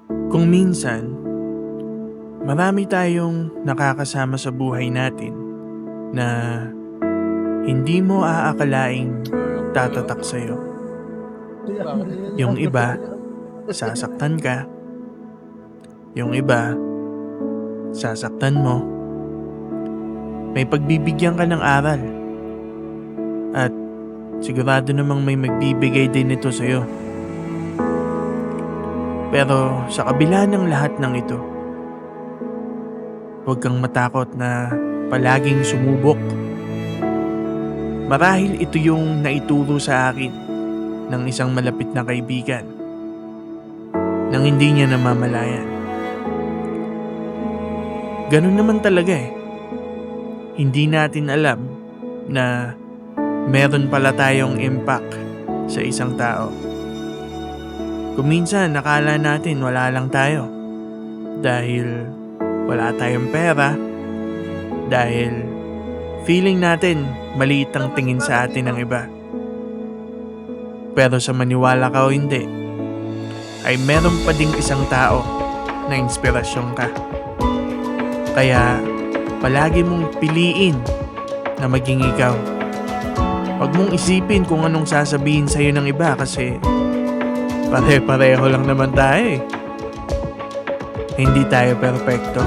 Kung minsan, marami tayong nakakasama sa buhay natin na hindi mo aakalaing tatatak sa'yo. Yung iba, sasaktan ka. Yung iba, sasaktan mo. May pagbibigyan ka ng aral. At sigurado namang may magbibigay din ito sa'yo. Pero sa kabila ng lahat ng ito, huwag kang matakot na palaging sumubok. Marahil ito yung naituro sa akin ng isang malapit na kaibigan nang hindi niya namamalayan. Ganun naman talaga eh. Hindi natin alam na meron pala tayong impact sa isang tao. Kung minsan nakala natin wala lang tayo dahil wala tayong pera, dahil feeling natin maliit ang tingin sa atin ng iba. Pero sa maniwala ka o hindi, ay meron pa ding isang tao na inspirasyon ka. Kaya palagi mong piliin na maging ikaw. Huwag mong isipin kung anong sasabihin sa'yo ng iba kasi pare-pareho lang naman tayo eh. Hindi tayo perfecto.